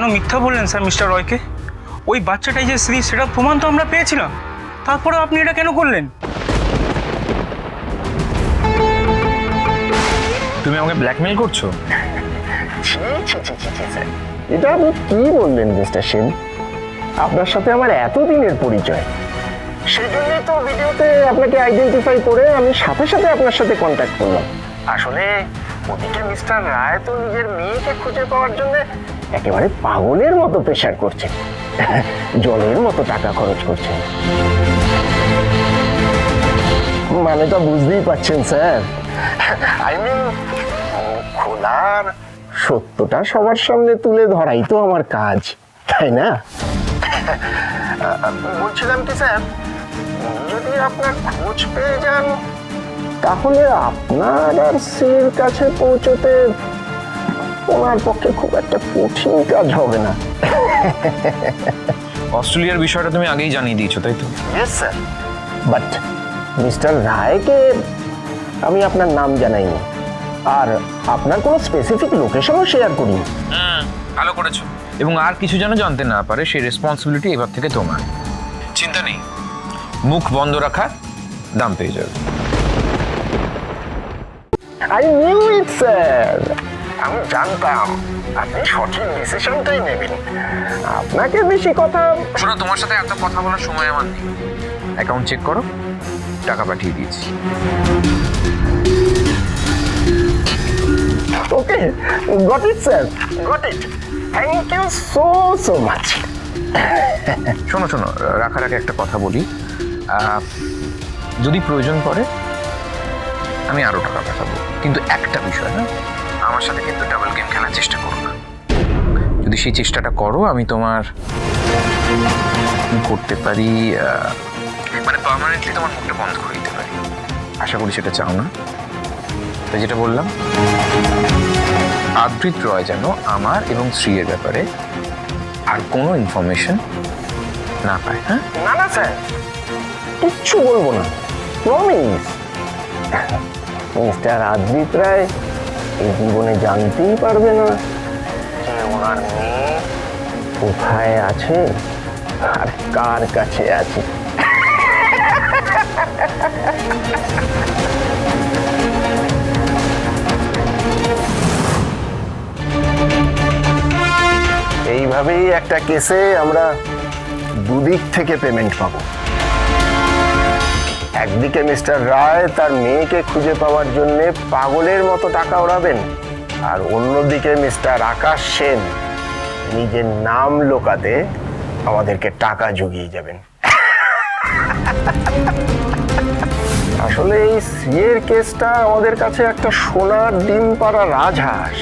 কেন মিথ্যা বললেন স্যার মিস্টার রয়কে? ওই বাচ্চাটাই যে স্ত্রী সেটা প্রমাণ তো আমরা পেয়েছিলাম, তারপরে আপনি এটা কেন করলেন? তুমি আমাকে ব্ল্যাকমেল করছো? স্যার, এটা আপনি কি বললেন মিস্টার সেন? আপনার সাথে আমার এতদিনের পরিচয়, সেই জন্যই তো ভিডিওতে আপনাকে আইডেন্টিফাই করে আমি সাথে সাথে আপনার সাথে কন্ট্যাক্ট করলাম। আসলে ওদিকে মিস্টার রায় তো নিজের মেয়েকে খুঁজে পাওয়ার জন্য একেবারে পাগলের মতো প্রেশার করছে, জলের মতো টাকা খরচ করছে। মানে তো বুঝতেই পাচ্ছেন স্যার, আই মিন খোলার সত্যটা সবার সামনে তুলে ধরাই তো আমার কাজ, তাই না? বলছিলাম কি স্যার, যদি আপনার খোঁজ পেয়ে যান তাহলে আপনার আর সির কাছে পৌঁছতে ওনার পক্ষে খুব একটা কঠিন কাজ হবে না। অস্ট্রেলিয়ার বিষয়টা তুমি আগেই জানিয়ে দিয়েছো, তাই তো? ইয়েস স্যার, বাট মিস্টার রায়কে আমি আপনার নাম জানাইনি, আর আপনার কোনো স্পেসিফিক লোকেশনও শেয়ার করিনি। ভালো করেছো। এবং আর কিছু যেন জানতে না পারে সেই রেসপন্সিবিলিটি এবার থেকে তোমার। চিন্তা নেই, মুখ বন্ধ রাখা, দাম পেয়ে যাবে। আই নিউ ইট স্যার, আমি জানতাম আপনি সঠিক ডিসিশনটাই নেবেন। আপনাকে বেশি কথা শোনো, তোমার সাথে এত কথা বলার সময় আমার নেই। অ্যাকাউন্ট চেক করো, টাকা পাঠিয়ে দিয়েছি। Okay, got it sir, got it, thank you so so much. শোনো শোনো, রাখার আগে একটা কথা বলি, যদি প্রয়োজন পড়ে আমি আরো টাকা পাঠাবো, কিন্তু একটা বিষয় না, আমার সাথে কিন্তু ডাবল গেম খেলার চেষ্টা করো না। যদি সেই চেষ্টাটা করো আমি তোমার করতে পারি, মানে পার্মানেন্টলি তোমার মুখটা বন্ধ করে দিতে পারি। আশা করি সেটা চাও না। তাই যেটা বললাম, আদ্রিত রয় যেন আমার এবং শ্রীয়ের ব্যাপারে আর কোনো ইনফরমেশন না পায়। হ্যাঁ? না না স্যার, কিচ্ছু বলবো না, প্রমিস। মিস্টার আদ্রিত রায় এই জীবনে জানতেই পারবে না যে ওনার মেয়ে কোথায় আছে আর কার কাছে আছে। এইভাবেই একটা কেসে আমরা দুদিক থেকে পেমেন্ট পাবো। একদিকে মিস্টার রায় তার মেয়েকে খুঁজে পাওয়ার জন্য পাগলের মতো টাকা ওড়াবেন, আর অন্যদিকে মিস্টার আকাশ সেন নিজের নাম লোকাতে আমাদেরকে টাকা জুগিয়ে যাবেন। আসলে এই সিয়ের কেসটা আমাদের কাছে একটা সোনার ডিম পাড়া রাজহাঁস।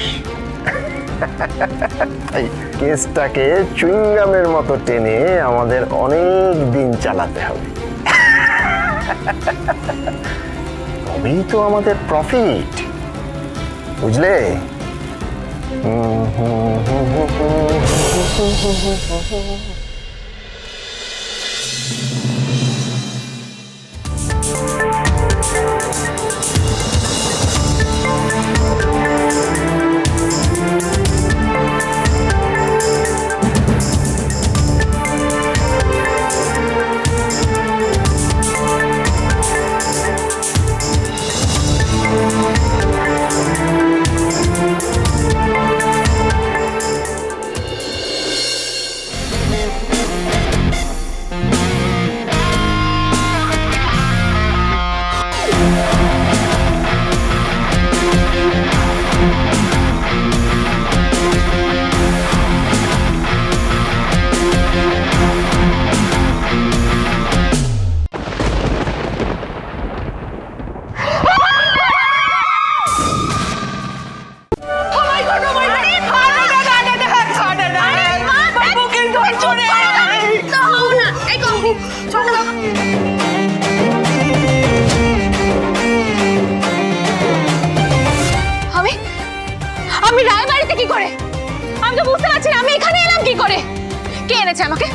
তাই কেসটাকে চুইংগামের মতো টেনে আমাদের অনেক দিন চালাতে হবে, তবেই তো আমাদের প্রফিট, বুঝলে? আমি রায়বাড়িতে কি করে? আমি তো বুঝতে পারছি না আমি এখানে এলাম কি করে? কে এনেছে আমাকে?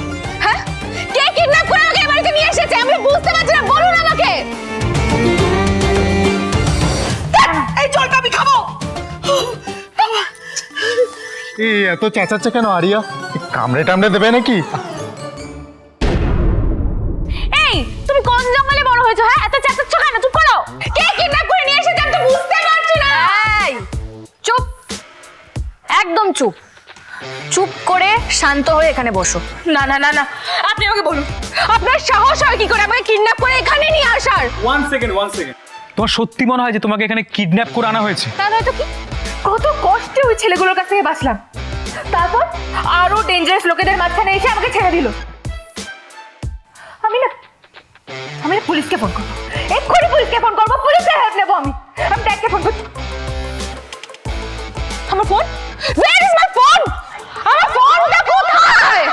হ্যাঁ, কে কিডন্যাপ করে আমাকে এই বাড়িতে নিয়ে এসেছে? আমি বুঝতে পারছি না, বলুন আমাকে। এই জলটা আমি খাবো। এই এত চেঁচাচ্ছে কেন আরিয়া? কামড়ে টামড়ে দেবে নাকি? এই তুমি কোন জঙ্গলে বড় হয়েছো? হ্যাঁ, এত চেঁচাচ্ছ কেন? চুপ করো। কে কিডন্যাপ করে নিয়ে এসেছে আমি তো বুঝতে পারছি না। এই চুপ, একদম চুপ। চুপ করে শান্ত হয়ে এখানে বসো। না না না না, আপনি আমাকে বলুন, আপনার সাহস হয় কি করে আমাকে কিডন্যাপ করে এখানে নিয়ে আসার? ওয়ান সেকেন্ড তোমার সত্যি মনে হয় যে তোমাকে এখানে কিডন্যাপ করে আনা হয়েছে? তা নয়তো কি? কত কষ্টে ওই ছেলেগুলোর কাছ থেকে বাঁচলাম, তারপর আরো ডেঞ্জারাস লোকেদের মাঝখানে এসে আমাকে ছেড়ে দিল। আমি না পুলিশকে ফোন করবো, এক্ষুনি পুলিশকে ফোন করবো, পুলিশের হেল্প নেবো। আমি ড্যাডকে ফোন করছি। আমার phone, where is my phone? আমার ফোনটা কোথায়?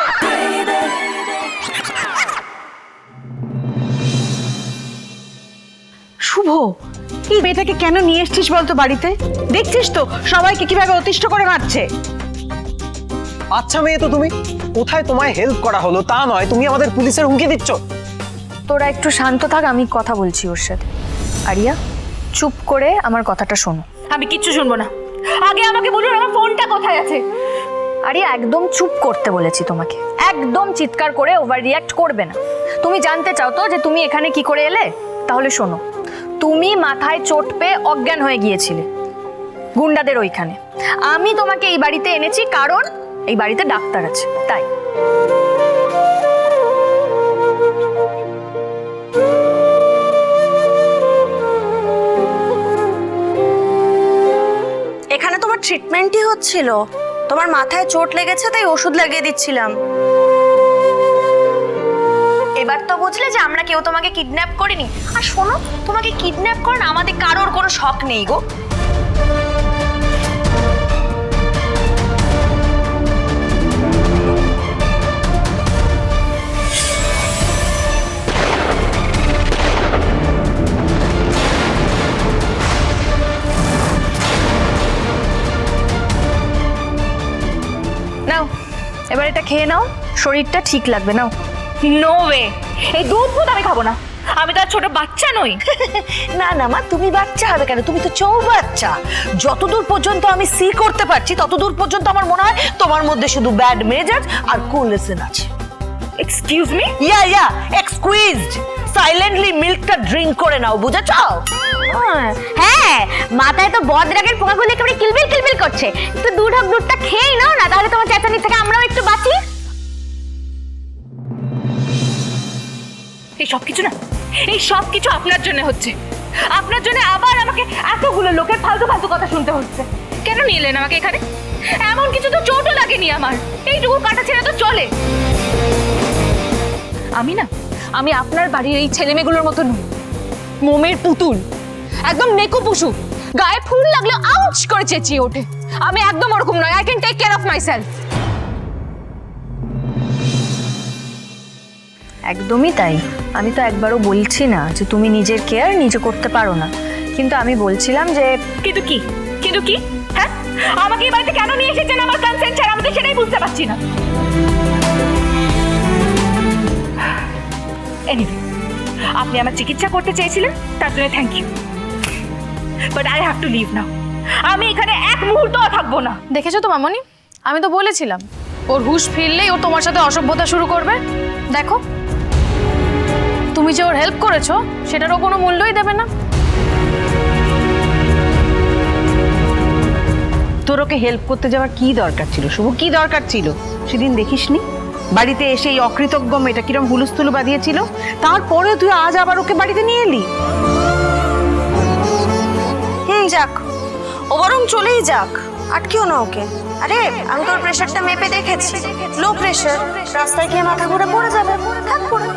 শুভ, এই মেয়েটাকে কেন নিয়ে এসছিস বলতো বাড়িতে? দেখছিস তো সবাইকে কিভাবে অতিষ্ঠ করে মারছে। আচ্ছা মেয়ে তো তুমি, কোথায় তোমায় হেল্প করা হলো তা নয়, তুমি আমাদের পুলিশের হুমকি দিচ্ছ। তোরা একটু শান্ত থাক, আমি কথা বলছি ওর সাথে। আরিয়া, চুপ করে আমার কথাটা শোনো। আমি কিচ্ছু শুনবো না, আগে আমাকে বলুন আমার ফোনটা কোথায় আছে। আরিয়া, একদম চুপ করতে বলেছি তোমাকে, একদম চিৎকার করে ওভার রিঅ্যাক্ট করবে না। তুমি জানতে চাও তো যে তুমি এখানে কি করে এলে? তাহলে শোনো, তুমি মাথায় চোট পেয়ে অজ্ঞান হয়ে গিয়েছিলে গুন্ডাদের ওইখানে। আমি তোমাকে এই বাড়িতে এনেছি কারণ এই বাড়িতে ডাক্তার আছে, তাই। এখানে তোমার ট্রিটমেন্টই হচ্ছিল, তোমার মাথায় চোট লেগেছে তাই ওষুধ লাগিয়ে দিচ্ছিলাম। এবার তো বুঝলে যে আমরা কেউ তোমাকে কিডন্যাপ করিনি। আর শোনো, তোমাকে কিডন্যাপ করেন আমাদের কারোর কোনো শখ নেই গো। নাও, এবার এটা খেয়ে নাও, শরীরটা ঠিক লাগবে। নাও। নো ওয়ে, এই দুধ ফুদ আমি খাবো না, আমি তো আর ছোট বাচ্চা নই। না না মা, তুমি বাচ্চা হবে কেন? তুমি তো বাচ্চা। যতদূর পর্যন্ত আমি সি করতে পারছি ততদূর পর্যন্ত আমার মনে হয় তোমার মধ্যে শুধু ব্যাড মেজাজ আর কোলেসেন আছে। Excuse me? Yeah excused. Silently মিল্কটা ড্রিঙ্ক করে নাও, বুঝেছো? হ্যাঁ, মাথায় তো বদরাগের পোকাগুলো একেবারে কিলবিল কিলবিল করছে। একটু দুধটা খেয়েই নাও না, তাহলে তোমার চেঁচানি থেকে আমরাও একটু বাঁচি। এই সব কিছু আপনার জন্য হচ্ছে। আপনার জন্য আবার আমাকে এতগুলো লোকের ফালতু ফালতু কথা শুনতে হচ্ছে। কেন নিয়ে এলেন আমাকে এখানে? এমন কিছু তো চোটও লাগেনি আমার, এইটুকু কাটা ছেড়ে তো চলে। আমি আপনার বাড়ির এই ছেলেমেয়েগুলোর মতো নই, মোমের পুতুল, একদম নেকো পশু, গায়ে ফুল লাগলে আউচ করে চেঁচিয়ে ওঠে। আমি একদম ওরকম নয়। I can take care of myself. একদমই তাই। আমি তো একবারও বলছি না যে তুমি নিজের কেয়ার নিজে করতে পারো না, কিন্তু আমি বলছিলাম যে কিন্তু কি হ্যাঁ, আমাকে এই বাড়িতে কেন নিয়ে এসেছেন আমার কনসেন্ট ছাড়া? আমি তো সেটাই বুঝতে পারছি না। এনিওয়ে, আপনি আমার চিকিৎসা করতে চেয়েছিলেন, তার জন্য thank you, but I have to leave now. আমি এখানে এক মুহূর্তও থাকবো না। দেখেছো তো মামনি, আমি তো বলেছিলাম ওর হুঁশ ফিরলেই ও তোমার সাথে অসভ্যতা শুরু করবে। দেখো, তুমি যে ওর হেল্প করেছো সেটারও কোনো মূল্যই দেবে না। তোর ওকে হেল্প করতে যাওয়ার কি দরকার ছিল শুভ? কি দরকার ছিল? সেদিন দেখিসনি বাড়িতে এসে এই অকৃতজ্ঞ মেয়েটা কিরম হুলুস্থুলু বাঁধিয়েছিল? তারপরে তুই আজ আবার ওকে বাড়িতে নিয়ে এলি। যাক, ও বরং চলেই যাক, আটকেও না ওকে। আরে আমি তোর প্রেশারটা মেপে দেখেছি, লো প্রেশার, রাস্তায় গিয়ে মাথা ঘুরে পড়ে যাবে। থাক পড়ে।